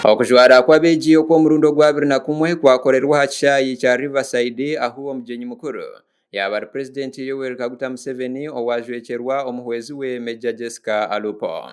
Okujwara kwa Abeegi okwo murundo gwa 21 kwakorerwa hakishayi kya Riverside aho omugenyi mukuru yaba President Yoweri Kaguta Museveni owajwekerwa omuhwezi we Major Jessica Alupo.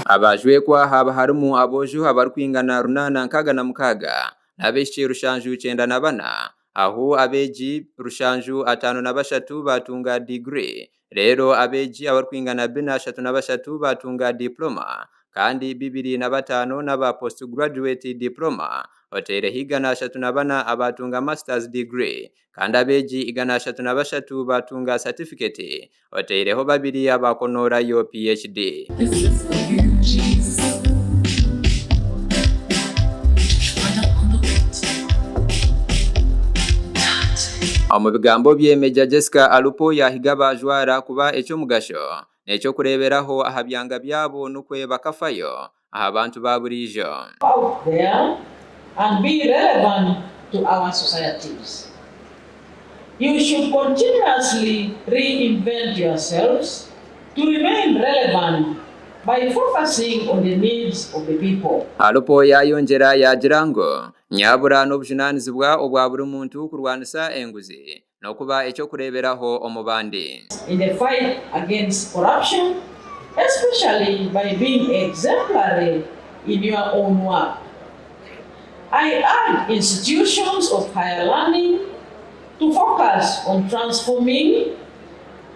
Abajwekwa haba harimu abojo abarukwingana 896 n'abeshi rushanju 94 aho Abeegi rushanju 53 batunga degree. Rero Abeegi abarukwingana 33 batunga diploma kandi 25 n'aba postgraduate diploma otere higana 34 abatunga masters degree kandi Abeegi igana 33 batunga certificate otereho 2 abakonora yo PhD. Mu bigambo bye Major Jessica Alupo yahiga bajwara kuba ekyo mugasho n'ekyo kureberaho ahabyanga byabo nukwe bakafayo abantu baburijo. Out there and be relevant to our societies. You should continuously reinvent yourselves to remain relevant by focusing on the needs of the people. Alupo yayongera yagira ngo nyabura n'obujunanizibwa obwa buri muntu kurwanisa enguzi nokuba ekyo kureberaho omubandi. In the fight against corruption, especially by being exemplary in your own work. I urge institutions of higher learning to focus on transforming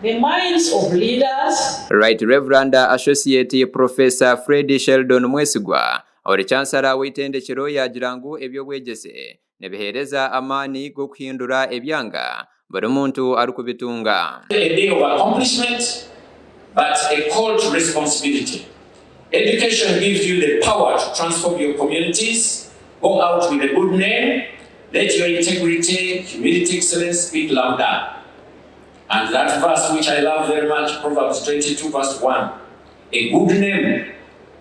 the minds of leaders. Right Reverend Associate Professor Fred Sheldon Mwesigwa ori chansara w'itendekero yagira ngo ebyo bwegese nebihereza amani go kuhindura ebyanga buri muntu ari kubitunga. A day of accomplishment, but a call to responsibility. Education gives you the power to transform your communities. Go out with a good name. Let your integrity, humility, excellence speak louder. And that verse which I love very much, Proverbs 22 verse 1. A good name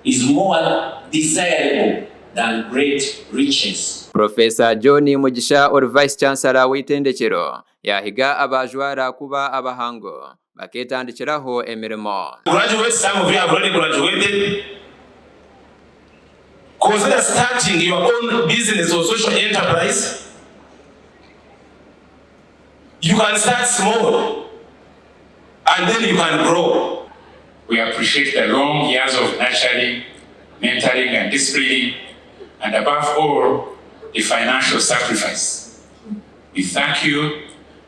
is more desirable than great riches. Professor John Mugisha or Vice Chancellor w'itendekero yahiga abajwara kuba abahango baketandikiraho emirimo. Graduates, some of you have already graduated. Consider starting your own business or social enterprise. You can start small and then you can grow. We appreciate the long years of nurturing, mentoring and disciplining, and above all, the financial sacrifice. We thank you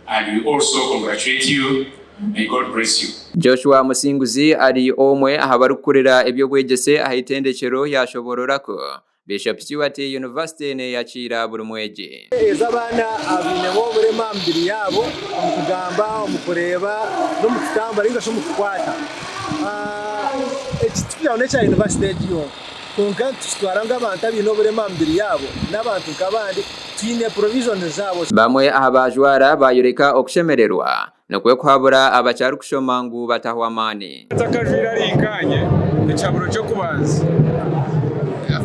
and we also congratulate you. May God bless you. Joshua Musinguzi ari omwe ahabarukurira ebyo bwegese ahitendekero yashobororako Bishop Stuart University ne yakira buri mweje. Ezabana abine bo burema mbiri yabo omukugamba omukureba no mukutamba linga sho mukwata. Ekitubya onecha university ejo. Konka twaranga abantu abino burema mbiri yabo n'abantu kabandi tine provision zabo. Bamwe ahabajwara bayoreka okushemererwa nokwe kwabura abacharu kushoma ngu batahwa amani. Takajira linkanye ekyaburo cyo kubanza.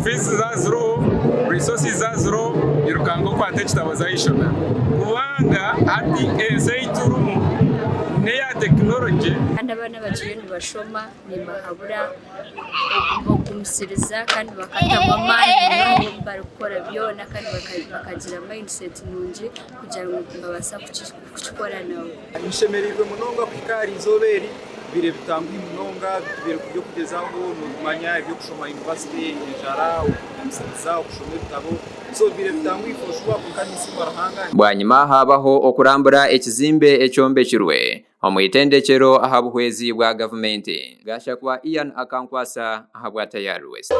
Fees za zero, resources za zero, irukango kwate kitabo za ishona. Kubanga ati ezeiturumu ne ya technology kandi abana bakiri bashoma nimbahabura okumusiriza kandi bakatama amani barukora byona kandi bakagira mindset nungi kugira ngo babasa kukikora nawe. Mishemerirwe munonga kwikari zoberi bire bitangwa munonga bire kubyo kugezaho n'umanya ibyo kushoma university njara okumusiriza okushoma bitabo so bire bitangwa ifoshwa kandi simbarahanga. Bwanyuma habaho okurambura ekizimbe ekyombekyirwe omwitendekero ahabuhwezi bwa gavumenti gasha kwa Ian akankwasa ahabwa Tayari West.